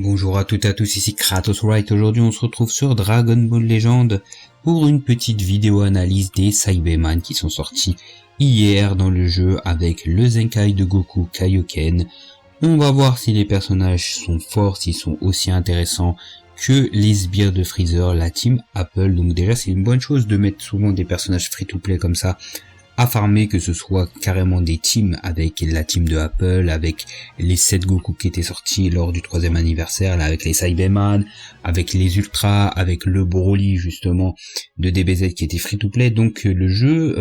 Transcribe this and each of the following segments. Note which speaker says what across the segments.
Speaker 1: Bonjour à toutes et à tous, ici Kratos Wright. Aujourd'hui on se retrouve sur Dragon Ball Legend pour une petite vidéo analyse des Saibaman qui sont sortis hier dans le jeu avec le Zenkai de Goku Kaioken. On va voir si les personnages sont forts, s'ils sont aussi intéressants que les sbires de Freezer, la team Apple. Donc déjà c'est une bonne chose de mettre souvent des personnages free-to-play comme ça à farmer, que ce soit carrément des teams avec la team de Apple, avec les 7 Goku qui étaient sortis lors du 3e anniversaire, là, avec les Saibaman, avec les Ultras, avec le Broly justement de DBZ qui était free to play. Donc le jeu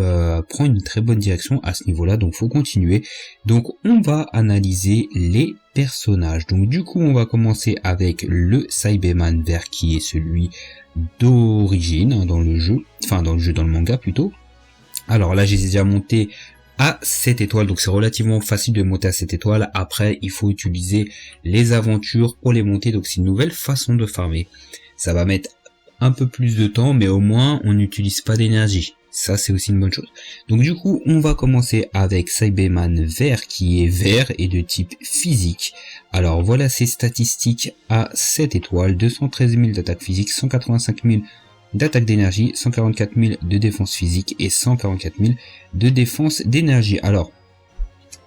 Speaker 1: prend une très bonne direction à ce niveau-là, donc faut continuer. Donc on va analyser les personnages. Donc du coup on va commencer avec le Saibaman vert qui est celui d'origine dans le jeu, dans le manga plutôt. Alors là, j'ai déjà monté à 7 étoiles, donc c'est relativement facile de monter à 7 étoiles. Après, il faut utiliser les aventures pour les monter, donc c'est une nouvelle façon de farmer. Ça va mettre un peu plus de temps, mais au moins, on n'utilise pas d'énergie. Ça, c'est aussi une bonne chose. Donc du coup, on va commencer avec Saibaman vert, qui est vert et de type physique. Alors voilà ses statistiques à 7 étoiles, 213 000 d'attaque physique, 185 000 d'attaque d'énergie, 144 000 de défense physique et 144 000 de défense d'énergie. Alors,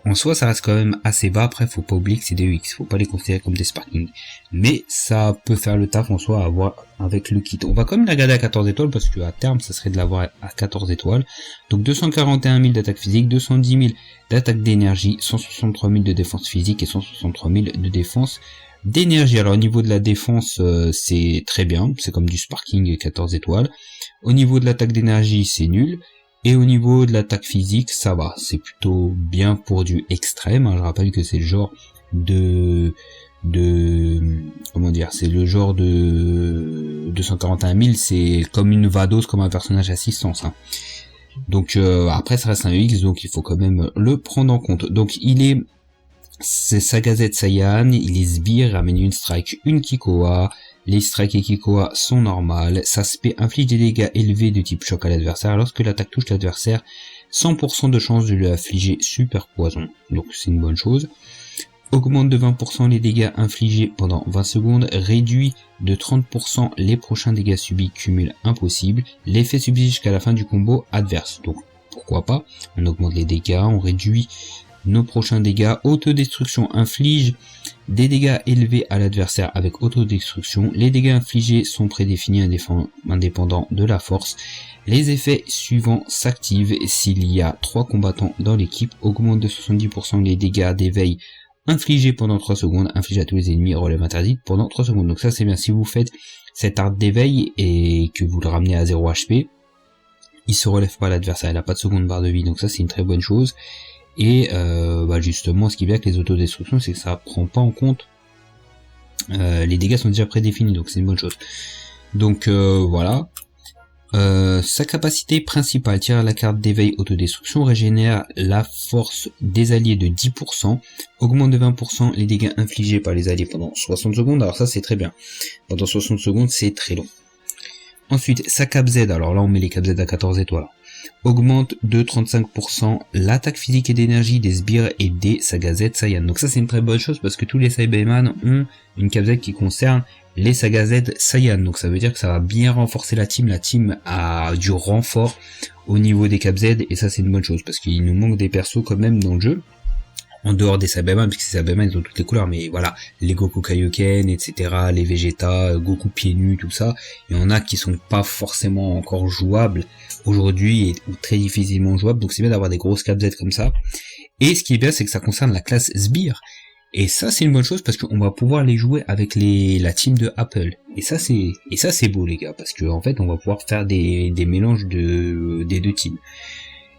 Speaker 1: en soi, ça reste quand même assez bas. Après, faut pas oublier que c'est des EX, faut pas les considérer comme des sparking. Mais ça peut faire le taf en soi à avoir avec le kit. On va quand même la garder à 14 étoiles parce qu'à terme, ça serait de l'avoir à 14 étoiles. Donc 241 000 d'attaque physique, 210 000 d'attaque d'énergie, 163 000 de défense physique et 163 000 de défense d'énergie. Alors au niveau de la défense, c'est très bien, c'est comme du sparking 14 étoiles. Au niveau de l'attaque d'énergie, c'est nul. Et au niveau de l'attaque physique, ça va, c'est plutôt bien pour du extrême. Je rappelle que c'est le genre comment dire, c'est le genre de 241 000, c'est comme une Vados, comme un personnage assistance. Donc après ça reste un EX, donc il faut quand même le prendre en compte. Donc c'est Saga Z Saiyan, il est sbire, ramène une strike, une Kikoa. Les strikes et Kikoa sont normales. Sa spé inflige des dégâts élevés de type choc à l'adversaire. Lorsque l'attaque touche l'adversaire, 100% de chance de lui affliger super poison. Donc c'est une bonne chose. Augmente de 20% les dégâts infligés pendant 20 secondes. Réduit de 30% les prochains dégâts subis. Cumul impossible. L'effet subsiste jusqu'à la fin du combo adverse. Donc pourquoi pas. On augmente les dégâts, on réduit nos prochains dégâts. Autodestruction inflige des dégâts élevés à l'adversaire avec autodestruction. Les dégâts infligés sont prédéfinis indépendants de la force. Les effets suivants s'activent s'il y a 3 combattants dans l'équipe. Augmente de 70% les dégâts d'éveil infligés pendant 3 secondes. Infligés à tous les ennemis. Relève interdite pendant 3 secondes. Donc ça c'est bien. Si vous faites cette art d'éveil et que vous le ramenez à 0 HP, il se relève pas l'adversaire. Il n'a pas de seconde barre de vie. Donc ça c'est une très bonne chose. Et justement, ce qui est bien avec les autodestructions, c'est que ça prend pas en compte les dégâts sont déjà prédéfinis, donc c'est une bonne chose. Donc voilà. Sa capacité principale, tire la carte d'éveil autodestruction, régénère la force des alliés de 10%, augmente de 20% les dégâts infligés par les alliés pendant 60 secondes. Alors ça c'est très bien. Pendant 60 secondes c'est très long. Ensuite, sa cap Z, alors là on met les cap Z à 14 étoiles. Augmente de 35% l'attaque physique et d'énergie des sbires et des Saga Z Saiyan. Donc ça c'est une très bonne chose parce que tous les Saibaman ont une cap Z qui concerne les Saga Z Saiyan. Donc ça veut dire que ça va bien renforcer la team. La team a du renfort au niveau des cap Z et ça c'est une bonne chose parce qu'il nous manque des persos quand même dans le jeu. En dehors des Saibaman, puisque ces Saibaman ils ont toutes les couleurs, mais voilà, les Goku Kaioken, etc., les Vegeta, Goku pieds nus, tout ça, il y en a qui sont pas forcément encore jouables aujourd'hui, ou très difficilement jouables, donc c'est bien d'avoir des grosses cap Z comme ça. Et ce qui est bien, c'est que ça concerne la classe Sbire, et ça c'est une bonne chose parce qu'on va pouvoir les jouer avec la team de Apple. Et ça c'est beau les gars, parce que en fait on va pouvoir faire des mélanges des deux teams.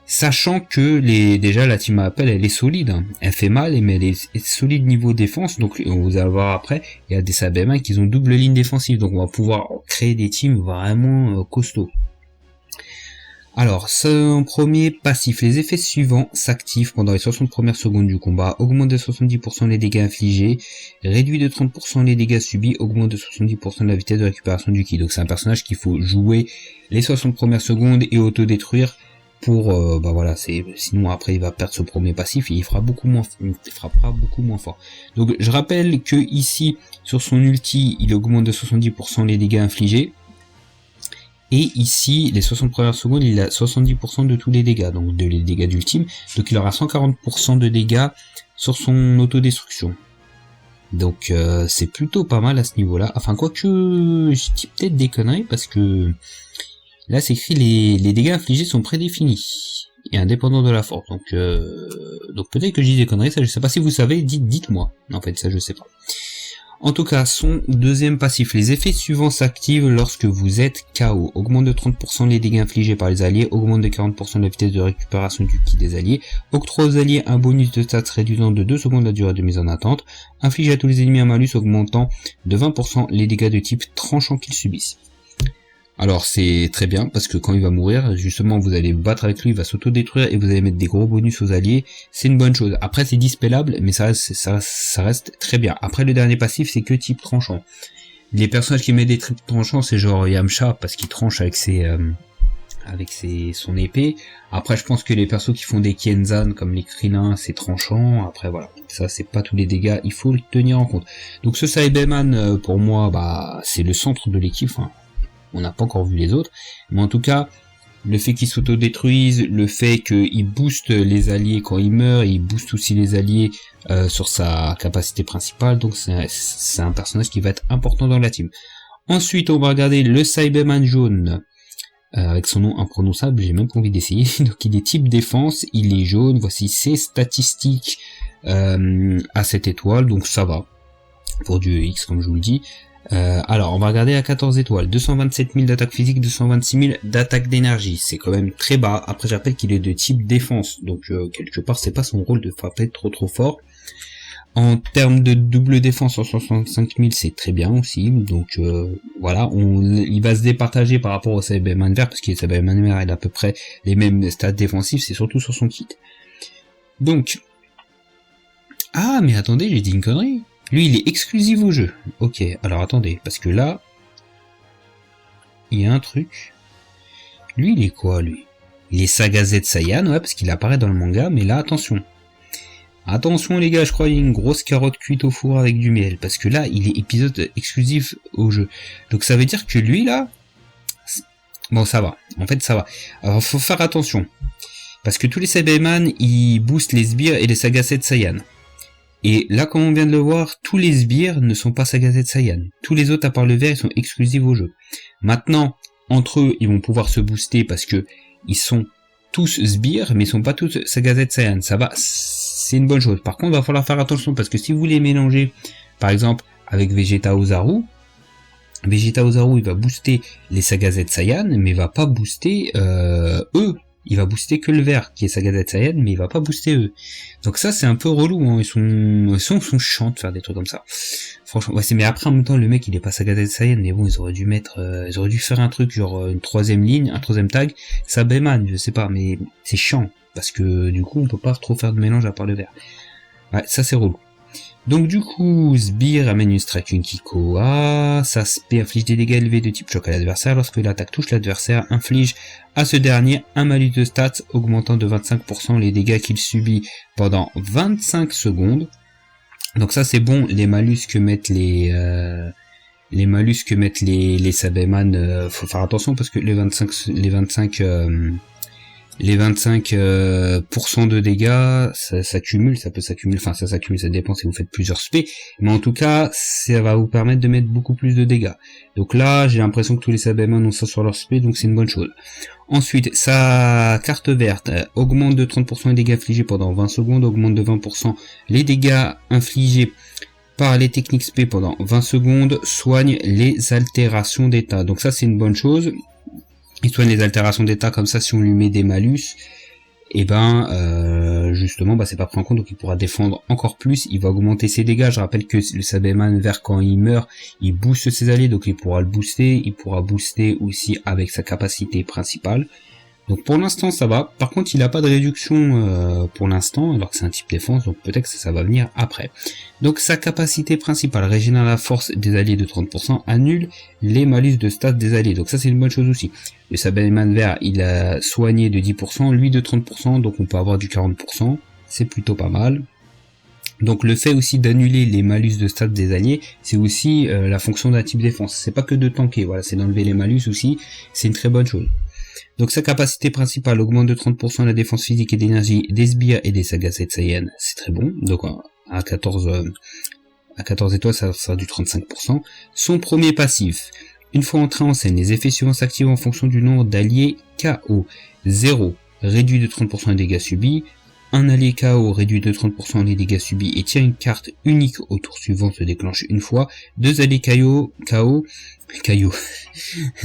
Speaker 1: Sachant que déjà la team Apple elle est solide, elle fait mal mais elle est solide niveau défense, donc on vous allez voir après, il y a des Saibaman qui ont double ligne défensive, donc on va pouvoir créer des teams vraiment costauds. Alors, en premier passif, les effets suivants s'activent pendant les 60 premières secondes du combat, augmente de 70% les dégâts infligés, réduit de 30% les dégâts subis, augmente de 70% la vitesse de récupération du ki. Donc c'est un personnage qu'il faut jouer les 60 premières secondes et autodétruire pour bah voilà, sinon après il va perdre ce premier passif et il frappera beaucoup moins fort. Donc je rappelle que ici sur son ulti, il augmente de 70% les dégâts infligés. Et ici, les 60 premières secondes, il a 70% de tous les dégâts, donc les dégâts d'ultime. Donc il aura 140% de dégâts sur son autodestruction. Donc c'est plutôt pas mal à ce niveau-là. Enfin, quoique, je dis peut-être des conneries, parce que là c'est écrit les dégâts infligés sont prédéfinis et indépendants de la force. Donc peut-être que je dis des conneries, ça je sais pas. Si vous savez, dites-moi. En fait, ça je sais pas. En tout cas, son deuxième passif, les effets suivants s'activent lorsque vous êtes KO. Augmente de 30% les dégâts infligés par les alliés, augmente de 40% la vitesse de récupération du ki des alliés, octroie aux alliés un bonus de stats réduisant de 2 secondes la durée de mise en attente, inflige à tous les ennemis un malus augmentant de 20% les dégâts de type tranchant qu'ils subissent. Alors c'est très bien parce que quand il va mourir, justement vous allez battre avec lui, il va s'autodétruire et vous allez mettre des gros bonus aux alliés, c'est une bonne chose. Après c'est dispellable mais ça reste très bien. Après le dernier passif c'est que type tranchant. Les personnages qui mettent des types tranchants c'est genre Yamcha parce qu'il tranche avec son épée. Après je pense que les persos qui font des Kienzan comme les Krillin c'est tranchant. Après voilà, ça c'est pas tous les dégâts, il faut le tenir en compte. Donc ce Cyberman pour moi bah c'est le centre de l'équipe. Hein. On n'a pas encore vu les autres, mais en tout cas, le fait qu'il s'autodétruise, le fait qu'il booste les alliés quand il meurt, il booste aussi les alliés sur sa capacité principale, donc c'est un personnage qui va être important dans la team. Ensuite, on va regarder le Cyberman jaune, avec son nom imprononçable, j'ai même pas envie d'essayer, donc il est type défense, il est jaune, voici ses statistiques à cette étoile, donc ça va, pour du EX comme je vous le dis. Alors on va regarder à 14 étoiles, 227 000 d'attaque physique, 226 000 d'attaque d'énergie, c'est quand même très bas. Après je rappelle qu'il est de type défense, donc quelque part c'est pas son rôle de frapper trop fort. En termes de double défense, 165 000 c'est très bien aussi, donc voilà, il va se départager par rapport au Cyberman vert, parce que le Cyberman vert il a à peu près les mêmes stats défensifs, c'est surtout sur son kit. Donc, ah mais attendez, j'ai dit une connerie. Lui, il est exclusif au jeu. Ok, alors attendez, parce que là, il y a un truc. Lui, il est quoi, lui? Il est Saga Z Saiyan, ouais, parce qu'il apparaît dans le manga, mais là, attention. Attention, les gars, je crois qu'il y a une grosse carotte cuite au four avec du miel, parce que là, il est épisode exclusif au jeu. Donc ça veut dire que lui, là... Bon, ça va. En fait, ça va. Alors, faut faire attention. Parce que tous les Cyberman, ils boostent les sbires et les Saga Z Saiyan. Et là, comme on vient de le voir, tous les sbires ne sont pas Saga Z Saiyan. Tous les autres, à part le vert, ils sont exclusifs au jeu. Maintenant, entre eux, ils vont pouvoir se booster parce que ils sont tous sbires, mais ils sont pas tous Saga Z Saiyan. Ça va, c'est une bonne chose. Par contre, il va falloir faire attention parce que si vous les mélangez, par exemple, avec Vegeta Ozaru, il va booster les Saga Z Saiyan, mais il va pas booster eux. Il va booster que le vert, qui est Saga Z Saiyan, mais il va pas booster eux. Donc ça, c'est un peu relou, hein. Ils sont chiants de faire des trucs comme ça. Franchement, ouais, mais après, en même temps, le mec, il est pas Saga Z Saiyan, mais bon, ils auraient dû faire un truc, genre, une troisième ligne, un troisième tag, Cyberman, je sais pas, mais c'est chiant. Parce que, du coup, on peut pas trop faire de mélange à part le vert. Ouais, ça, c'est relou. Donc du coup, Sbire amène une Striking Kikoa, sa spé inflige des dégâts élevés de type choc à l'adversaire. Lorsque l'attaque touche l'adversaire, inflige à ce dernier un malus de stats augmentant de 25% les dégâts qu'il subit pendant 25 secondes. Donc ça c'est bon, les malus que mettent les Cyberman, faut faire attention parce que les 25% de dégâts, ça s'accumule, ça s'accumule, ça dépend si vous faites plusieurs spé, mais en tout cas, ça va vous permettre de mettre beaucoup plus de dégâts. Donc là, j'ai l'impression que tous les Cybermen ont ça sur leur spé, donc c'est une bonne chose. Ensuite, sa carte verte augmente de 30% les dégâts infligés pendant 20 secondes, augmente de 20% les dégâts infligés par les techniques spé pendant 20 secondes, soigne les altérations d'état. Donc ça, c'est une bonne chose. Il soigne les altérations d'état comme ça, si on lui met des malus, et justement, c'est pas pris en compte, donc il pourra défendre encore plus, il va augmenter ses dégâts. Je rappelle que le Cyberman vert, quand il meurt, il booste ses alliés, donc il pourra le booster, il pourra booster aussi avec sa capacité principale. Donc pour l'instant ça va. Par contre il a pas de réduction pour l'instant, alors que c'est un type défense, donc peut-être que ça va venir après. Donc sa capacité principale, régénère la force des alliés de 30%, annule les malus de stats des alliés. Donc ça c'est une bonne chose aussi. Le Sabelman vert il a soigné de 10%, lui de 30%, donc on peut avoir du 40%, c'est plutôt pas mal. Donc le fait aussi d'annuler les malus de stats des alliés, c'est aussi la fonction d'un type défense. C'est pas que de tanker, voilà, c'est d'enlever les malus aussi, c'est une très bonne chose. Donc sa capacité principale augmente de 30% la défense physique et d'énergie des sbires et des sagas Saiyan, c'est très bon. Donc à 14 étoiles ça sera du 35%. Son premier passif, une fois entré en scène, les effets suivants s'activent en fonction du nombre d'alliés KO. 0, réduit de 30% les dégâts subis. Un allié KO réduit de 30% les dégâts subis et tire une carte unique au tour suivant se déclenche une fois. Deux alliés KO,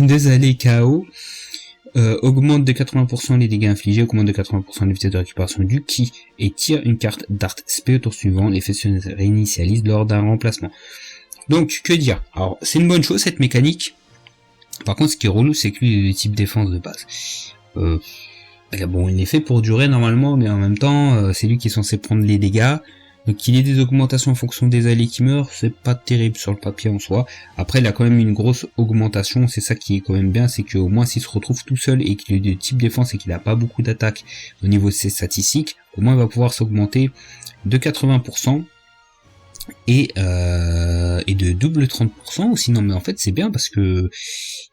Speaker 1: deux alliés KO augmente de 80% les dégâts infligés, augmente de 80% la vitesse de récupération du ki et tire une carte d'art spé au tour suivant. L'effet se réinitialise lors d'un remplacement. Donc que dire? Alors c'est une bonne chose cette mécanique. Par contre ce qui est relou c'est que lui il est de type défense de base. Bon, il est fait pour durer normalement, mais en même temps, c'est lui qui est censé prendre les dégâts. Donc qu'il ait des augmentations en fonction des alliés qui meurent, c'est pas terrible sur le papier en soi. Après, il a quand même une grosse augmentation, c'est ça qui est quand même bien, c'est qu'au moins s'il se retrouve tout seul et qu'il est de type défense et qu'il a pas beaucoup d'attaques au niveau de ses statistiques, au moins il va pouvoir s'augmenter de 80%. Et de double 30% aussi. Non mais en fait c'est bien parce que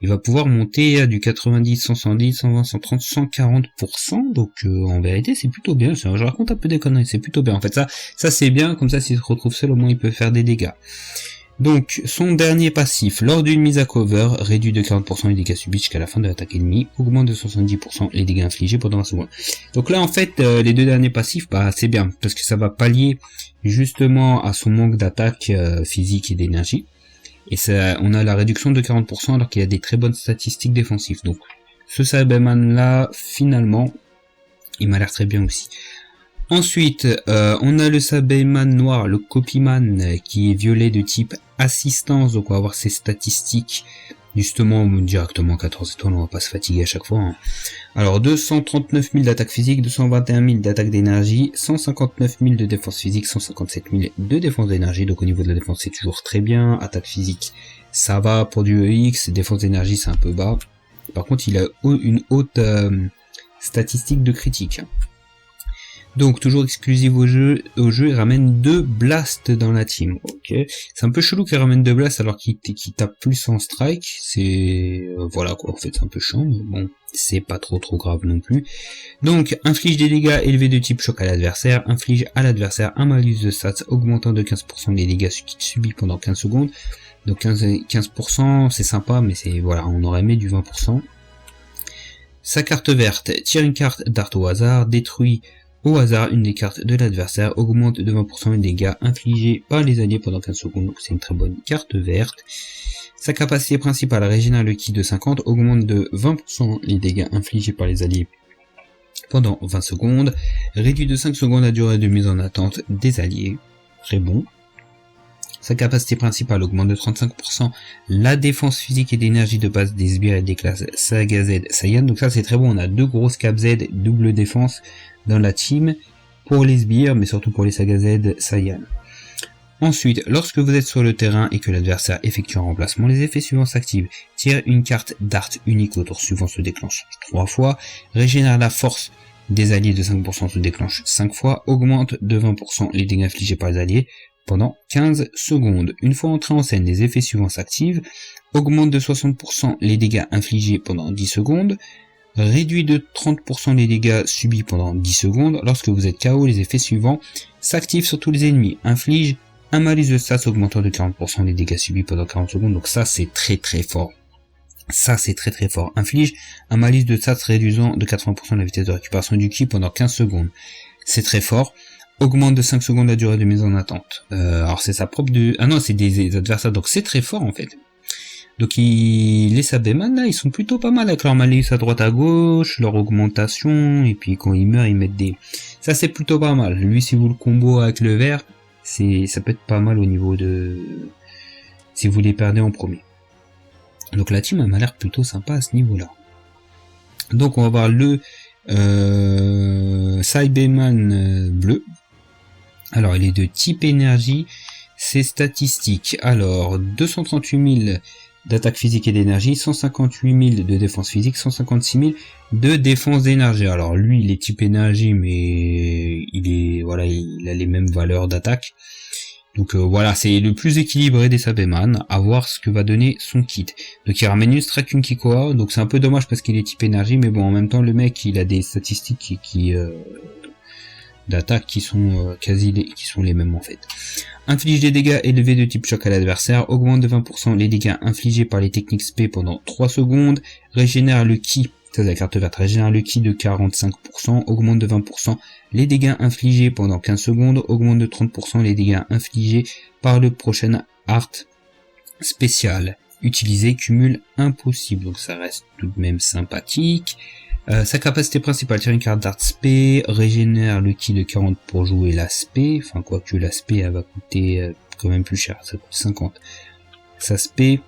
Speaker 1: il va pouvoir monter à du 90, 110, 120, 130, 140%. Donc en vérité c'est plutôt bien. Je raconte un peu des conneries, c'est plutôt bien. En fait ça c'est bien, comme ça s'il se retrouve seul au moins il peut faire des dégâts. Donc son dernier passif, lors d'une mise à cover, réduit de 40% les dégâts subis jusqu'à la fin de l'attaque ennemie, augmente de 70% les dégâts infligés pendant la seconde. Donc là en fait les deux derniers passifs, c'est bien, parce que ça va pallier justement à son manque d'attaque physique et d'énergie. Et ça, on a la réduction de 40% alors qu'il a des très bonnes statistiques défensives. Donc ce Cyberman là, finalement, il m'a l'air très bien aussi. Ensuite, on a le Sabelman noir, le Copyman, qui est violet de type assistance, donc on va avoir ses statistiques, justement, directement 14 étoiles, on va pas se fatiguer à chaque fois. Hein. Alors, 239 000 d'attaque physique, 221 000 d'attaque d'énergie, 159 000 de défense physique, 157 000 de défense d'énergie, donc au niveau de la défense c'est toujours très bien, attaque physique ça va pour du EX, défense d'énergie c'est un peu bas, par contre il a une haute statistique de critique. Donc toujours exclusive au jeu, il ramène 2 blasts dans la team. Ok, c'est un peu chelou qu'il ramène 2 blasts alors qu'il tape plus en strike. C'est voilà quoi, en fait c'est un peu chiant, mais bon, c'est pas trop grave non plus. Donc inflige des dégâts élevés de type choc à l'adversaire, inflige à l'adversaire un malus de stats augmentant de 15% les dégâts subis pendant 15 secondes. Donc 15% c'est sympa, mais c'est voilà, on aurait aimé du 20%. Sa carte verte, tire une carte d'art au hasard, détruit au hasard une des cartes de l'adversaire, augmente de 20% les dégâts infligés par les alliés pendant 15 secondes, donc c'est une très bonne carte verte. Sa capacité principale, régénère le ki de 50, augmente de 20% les dégâts infligés par les alliés pendant 20 secondes, réduit de 5 secondes la durée de mise en attente des alliés, très bon. Sa capacité principale augmente de 35% la défense physique et d'énergie de base des sbires et des classes Saga Z Saiyan. Donc ça c'est très bon, on a 2 grosses cap Z, double défense dans la team pour les sbires, mais surtout pour les Saga Z Saiyan. Ensuite, lorsque vous êtes sur le terrain et que l'adversaire effectue un remplacement, les effets suivants s'activent. Tire une carte d'art unique au tour suivant se déclenche 3 fois, régénère la force des alliés de 5% se déclenche 5 fois, augmente de 20% les dégâts infligés par les alliés pendant 15 secondes. Une fois entré en scène, les effets suivants s'activent, augmente de 60% les dégâts infligés pendant 10 secondes, réduit de 30% les dégâts subis pendant 10 secondes. Lorsque vous êtes KO, les effets suivants s'activent sur tous les ennemis, inflige un malus de stats augmentant de 40% les dégâts subis pendant 40 secondes, donc ça c'est très fort. Ça c'est très fort. Inflige un malus de stats réduisant de 80% la vitesse de récupération du ki pendant 15 secondes. C'est très fort. Augmente de 5 secondes la durée de mise en attente. Alors c'est sa propre de... Ah non, c'est des adversaires, donc c'est très fort en fait. Donc les Sabelman là, ils sont plutôt pas mal avec leur malus à droite à gauche, leur augmentation, et puis quand ils meurent, ils mettent des... Ça c'est plutôt pas mal. Lui, si vous le combo avec le vert, ça peut être pas mal au niveau de... Si vous les perdez en premier. Donc la team elle m'a l'air plutôt sympa à ce niveau-là. Donc on va voir le Cyberman bleu. Alors il est de type énergie, ses statistiques. Alors 238 000 d'attaque physique et d'énergie, 158 000 de défense physique, 156 000 de défense d'énergie. Alors lui il est type énergie mais il a les mêmes valeurs d'attaque. Donc voilà, c'est le plus équilibré des Cyberman, à voir ce que va donner son kit. Donc il ramène une Strike, une Kikoa, donc c'est un peu dommage parce qu'il est type énergie, mais bon en même temps le mec il a des statistiques qui d'attaque qui sont qui sont les mêmes en fait. Inflige des dégâts élevés de type choc à l'adversaire, augmente de 20% les dégâts infligés par les techniques SP pendant 3 secondes, régénère le ki, ça c'est la carte verte, régénère le ki de 45%, augmente de 20% les dégâts infligés pendant 15 secondes, augmente de 30% les dégâts infligés par le prochain art spécial. Utilisé, cumul impossible, donc ça reste tout de même sympathique. Sa capacité principale, tire une carte d'art spé, régénère le ki de 40 pour jouer la spé, enfin quoique la spé elle va coûter quand même plus cher, ça coûte 50. Sa spé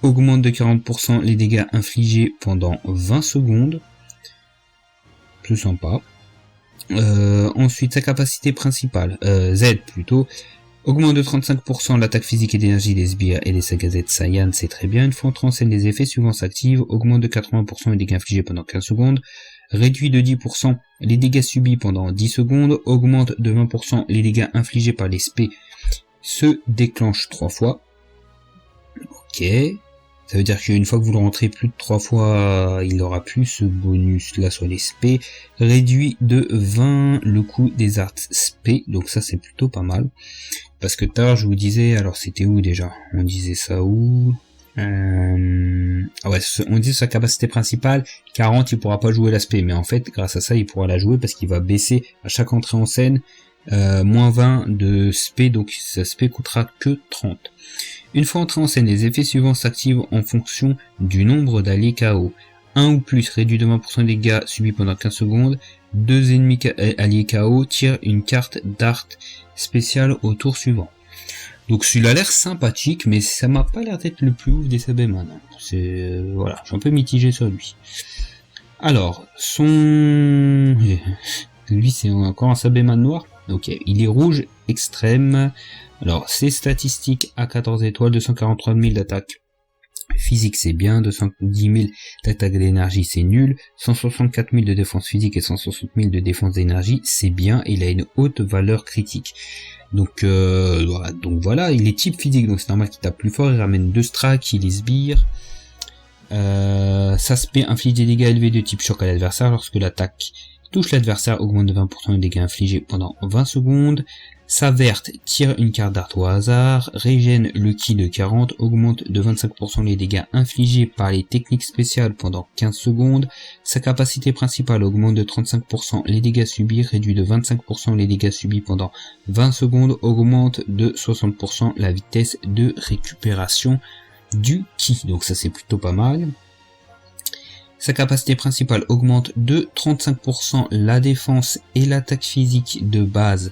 Speaker 1: augmente de 40% les dégâts infligés pendant 20 secondes, c'est sympa. Ensuite sa capacité principale, Z plutôt, augmente de 35% l'attaque physique et d'énergie des sbires et des Sagazet Saiyan, c'est très bien. Une fois entré en scène, les effets suivants s'activent, augmente de 80% les dégâts infligés pendant 15 secondes, réduit de 10% les dégâts subis pendant 10 secondes, augmente de 20% les dégâts infligés par les SP, se déclenche 3 fois. Ok. Ça veut dire qu'une fois que vous le rentrez plus de 3 fois, il aura plus ce bonus là sur les SP. Réduit de 20 le coût des arts SP, donc ça c'est plutôt pas mal. Parce que tard je vous disais, alors c'était où déjà? On disait ça où? Ah ouais, on dit sa capacité principale, 40 il pourra pas jouer l'aspect, mais en fait grâce à ça il pourra la jouer parce qu'il va baisser à chaque entrée en scène moins 20 de SP, donc sa SP coûtera que 30. Une fois entré en scène, les effets suivants s'activent en fonction du nombre d'alliés KO. 1 ou plus réduit de 20% des dégâts subis pendant 15 secondes. 2 ennemis alliés KO tirent une carte d'art spéciale au tour suivant. Donc celui-là a l'air sympathique, mais ça m'a pas l'air d'être le plus ouf des Cyberman. C'est voilà, je suis un peu mitigé sur lui. Alors, lui c'est encore un Cyberman noir. Ok, il est rouge extrême. Alors, ses statistiques à 14 étoiles, 243 000 d'attaque physique, c'est bien, 210 000 d'attaque d'énergie, c'est nul, 164 000 de défense physique et 160 000 de défense d'énergie, c'est bien, et il a une haute valeur critique. Donc voilà, il est type physique, donc c'est normal qu'il tape plus fort, il ramène 2 strikes, il est sbire. Ça spé inflige des dégâts élevés de type choc à l'adversaire lorsque l'attaque touche l'adversaire, augmente de 20% les dégâts infligés pendant 20 secondes. Sa verte tire une carte d'art au hasard, régène le ki de 40, augmente de 25% les dégâts infligés par les techniques spéciales pendant 15 secondes. Sa capacité principale augmente de 35% les dégâts subis, réduit de 25% les dégâts subis pendant 20 secondes, augmente de 60% la vitesse de récupération du ki. Donc ça c'est plutôt pas mal. Sa capacité principale augmente de 35% la défense et l'attaque physique de base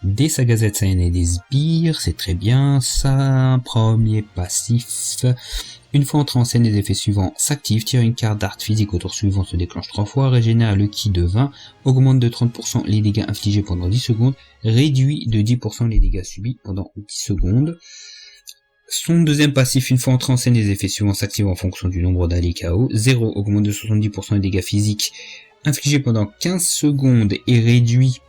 Speaker 1: des Sagazet Saiyan et des sbires, c'est très bien. Sa premier passif, une fois entré en scène, les effets suivants s'activent, tire une carte d'art physique au tour suivant, se déclenche 3 fois, régénère le ki de 20, augmente de 30% les dégâts infligés pendant 10 secondes, réduit de 10% les dégâts subis pendant 10 secondes. Son deuxième passif, une fois entré en scène, les effets suivants s'activent en fonction du nombre d'alliés KO. 0 augmente de 70% les dégâts physiques infligés pendant 15 secondes et réduit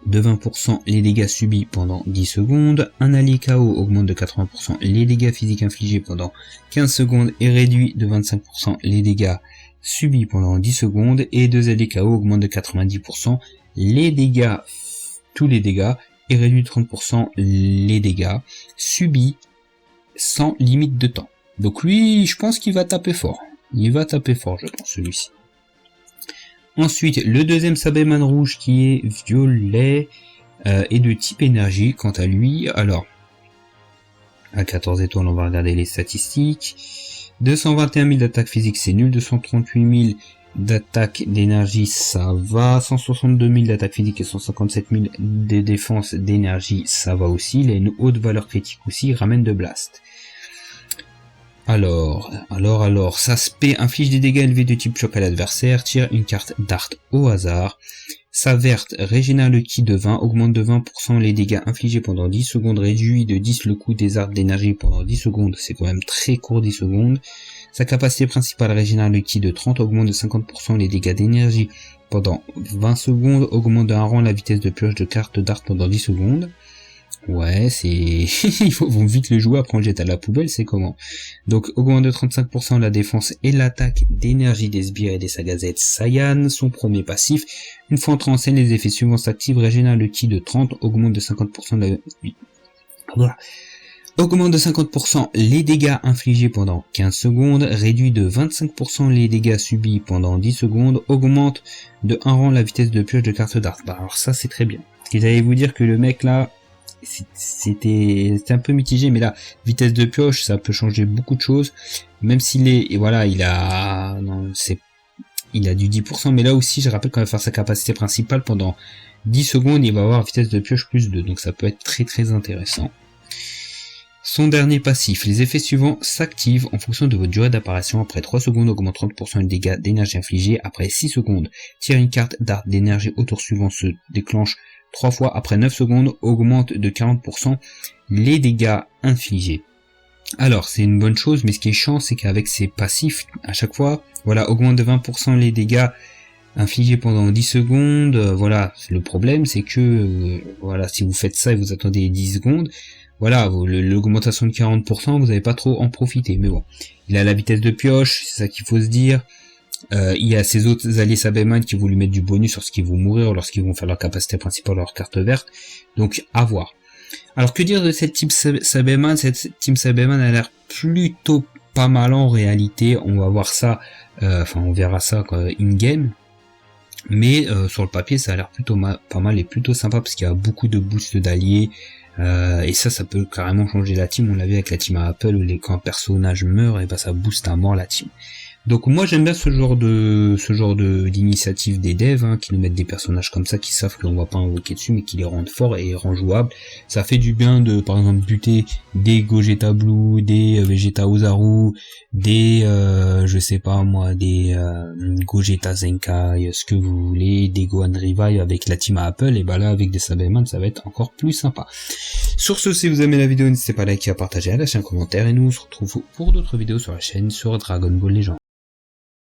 Speaker 1: de 20% les dégâts subis pendant 10 secondes. Un allié KO augmente de 80% les dégâts physiques infligés pendant 15 secondes et réduit de 25% les dégâts subis pendant 10 secondes. Et 2 alliés KO augmentent de 90% les dégâts, tous les dégâts, et réduit de 30% les dégâts subis sans limite de temps. Donc lui, je pense qu'il va taper fort. Il va taper fort, je pense, celui-ci. Ensuite, le deuxième Cyberman rouge qui est violet est de type énergie. Quant à lui, alors, à 14 étoiles, on va regarder les statistiques. 221 000 d'attaque physique, c'est nul. 238 000 d'attaque d'énergie, ça va. 162 000 d'attaque physique et 157 000 de défense d'énergie, ça va aussi. Il a une haute valeur critique aussi, il ramène de blast. Alors, Saspé inflige des dégâts élevés de type choc à l'adversaire, tire une carte d'art au hasard. Sa verte régénère le ki de 20, augmente de 20% les dégâts infligés pendant 10 secondes, réduit de 10 le coût des arts d'énergie pendant 10 secondes, c'est quand même très court 10 secondes. Sa capacité principale régénère le ki de 30, augmente de 50% les dégâts d'énergie pendant 20 secondes, augmente de 1 rang la vitesse de pioche de carte d'art pendant 10 secondes. Ouais, c'est... ils vont vite le jouer, après on le jette à la poubelle, c'est comment. Donc, augmente de 35% la défense et l'attaque d'énergie des sbires et des Sagazets Saiyan, son premier passif. Une fois entré en scène, les effets suivants s'activent, régénère le ki de 30, augmente de 50% Augmente de 50% les dégâts infligés pendant 15 secondes, réduit de 25% les dégâts subis pendant 10 secondes, augmente de 1 rang la vitesse de pioche de carte d'art. Bah alors ça c'est très bien. Et j'allais vous dire que le mec là, c'était un peu mitigé, mais là, vitesse de pioche, ça peut changer beaucoup de choses, même s'il est, et voilà, il a du 10%, mais là aussi, je rappelle quand il va faire sa capacité principale pendant 10 secondes, il va avoir vitesse de pioche plus 2, donc ça peut être très très intéressant. Son dernier passif, les effets suivants s'activent en fonction de votre durée d'apparition. Après 3 secondes, augmente 30% les dégâts d'énergie infligés. Après 6 secondes, tire une carte d'art d'énergie au tour suivant, se déclenche 3 fois. Après 9 secondes, augmente de 40% les dégâts infligés. Alors, c'est une bonne chose, mais ce qui est chiant, c'est qu'avec ces passifs, à chaque fois, voilà, augmente de 20% les dégâts infligés pendant 10 secondes. Voilà, le problème, c'est que, voilà, si vous faites ça et vous attendez 10 secondes, voilà, l'augmentation de 40%, vous n'allez pas trop en profiter, mais bon. Il a la vitesse de pioche, c'est ça qu'il faut se dire. Il y a ses autres alliés Sabéman qui vont lui mettre du bonus lorsqu'ils vont mourir, lorsqu'ils vont faire leur capacité principale, leur carte verte. Donc, à voir. Alors, que dire de cette team Sabéman? Cette team Sabéman a l'air plutôt pas mal en réalité. On va voir ça, on verra ça in-game. Mais sur le papier, ça a l'air plutôt pas mal et plutôt sympa parce qu'il y a beaucoup de boosts d'alliés. Et ça peut carrément changer la team. On l'a vu avec la team à Apple où quand un personnage meurt, et ça booste à mort la team. Donc moi j'aime bien ce genre d'initiative des devs, qui nous mettent des personnages comme ça qui savent qu'on va pas invoquer dessus mais qui les rendent forts et les rendent jouables. Ça fait du bien de par exemple buter des Gogeta Blue, des Vegeta Ozaru, des je sais pas moi, des Gogeta Zenkai, ce que vous voulez, des Gohan Revive avec la team à Apple, et là avec des Sabéman ça va être encore plus sympa. Sur ce, si vous aimez la vidéo, n'hésitez pas à liker, à partager, à lâcher un commentaire et nous on se retrouve pour d'autres vidéos sur la chaîne sur Dragon Ball Legends.